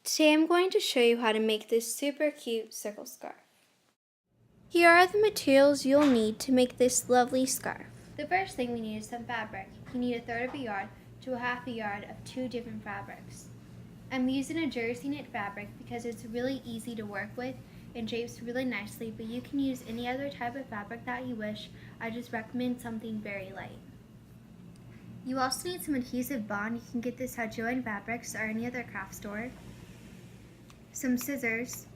Today I'm going to show you how to make this super cute circle scarf. Here are the materials you'll need to make this lovely scarf. The first thing we need is some fabric. You need 1/3 of a yard to a 1/2 yard of 2 different fabrics. I'm using a jersey knit fabric because it's really easy to work with and drapes really nicely, but you can use any other type of fabric that you wish. I just recommend something very light. You also need some adhesive bond. You can get this at Joann Fabrics or any other craft store. Some scissors,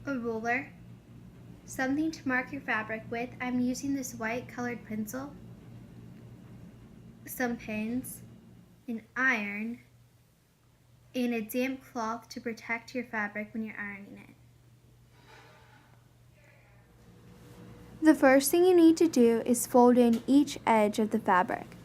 a ruler, something to mark your fabric with. I'm using this white colored pencil, some pins, an iron, and a damp cloth to protect your fabric when you're ironing it. The first thing you need to do is fold in each edge of the fabric.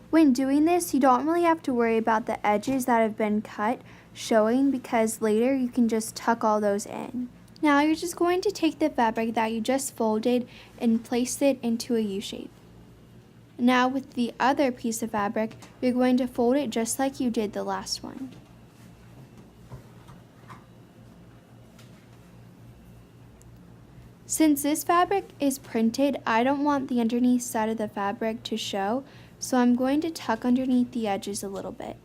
When doing this, you don't really have to worry about the edges that have been cut showing because later you can just tuck all those in. Now you're just going to take the fabric that you just folded and place it into a U shape. Now with the other piece of fabric, you're going to fold it just like you did the last one. Since this fabric is printed, I don't want the underneath side of the fabric to show, so I'm going to tuck underneath the edges a little bit.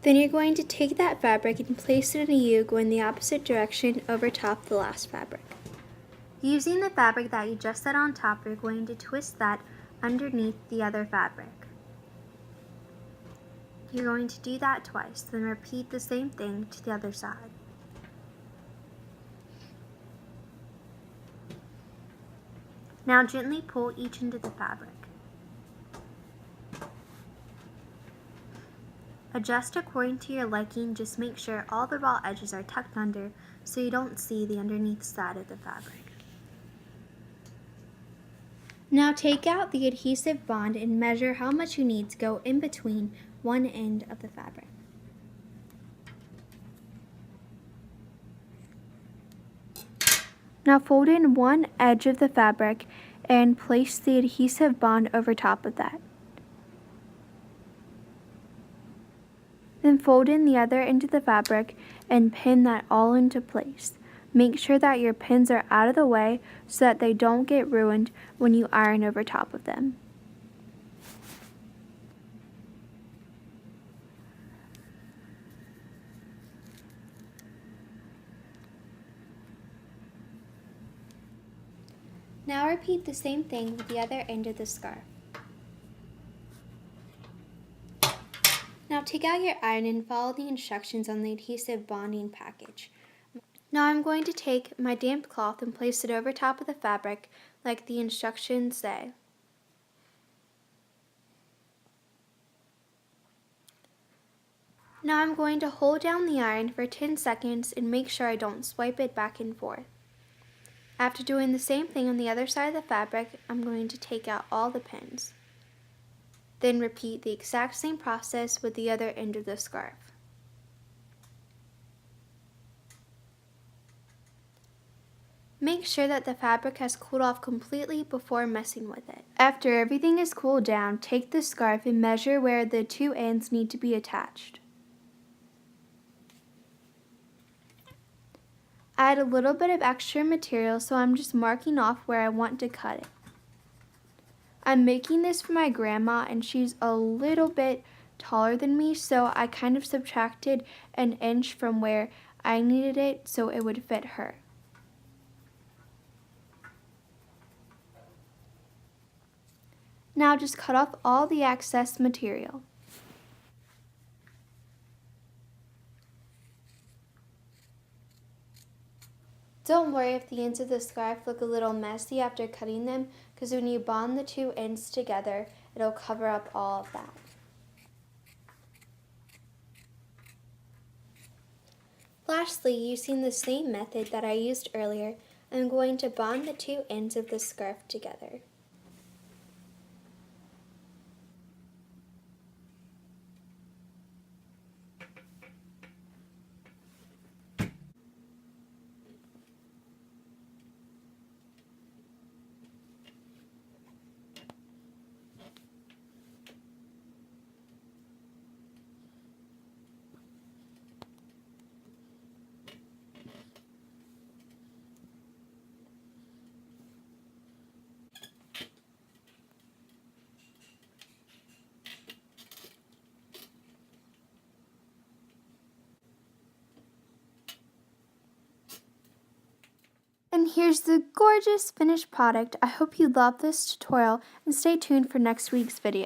Then you're going to take that fabric and place it in a U going the opposite direction over top of the last fabric. Using the fabric that you just set on top, you're going to twist that underneath the other fabric. You're going to do that twice, then repeat the same thing to the other side. Now gently pull each into the fabric. Adjust according to your liking, just make sure all the raw edges are tucked under so you don't see the underneath side of the fabric. Now take out the adhesive bond and measure how much you need to go in between one end of the fabric. Now fold in one edge of the fabric and place the adhesive bond over top of that. Then fold in the other end of the fabric and pin that all into place. Make sure that your pins are out of the way so that they don't get ruined when you iron over top of them. Now repeat the same thing with the other end of the scarf. Now take out your iron and follow the instructions on the adhesive bonding package. Now I'm going to take my damp cloth and place it over top of the fabric like the instructions say. Now I'm going to hold down the iron for 10 seconds and make sure I don't swipe it back and forth. After doing the same thing on the other side of the fabric, I'm going to take out all the pins. Then repeat the exact same process with the other end of the scarf. Make sure that the fabric has cooled off completely before messing with it. After everything is cooled down, take the scarf and measure where the two ends need to be attached. I had a little bit of extra material, so I'm just marking off where I want to cut it. I'm making this for my grandma and she's a little bit taller than me, so I kind of subtracted an inch from where I needed it so it would fit her. Now just cut off all the excess material. Don't worry if the ends of the scarf look a little messy after cutting them, because when you bond the two ends together, it'll cover up all of that. Lastly, using the same method that I used earlier, I'm going to bond the two ends of the scarf together. And here's the gorgeous finished product. I hope you love this tutorial and stay tuned for next week's video.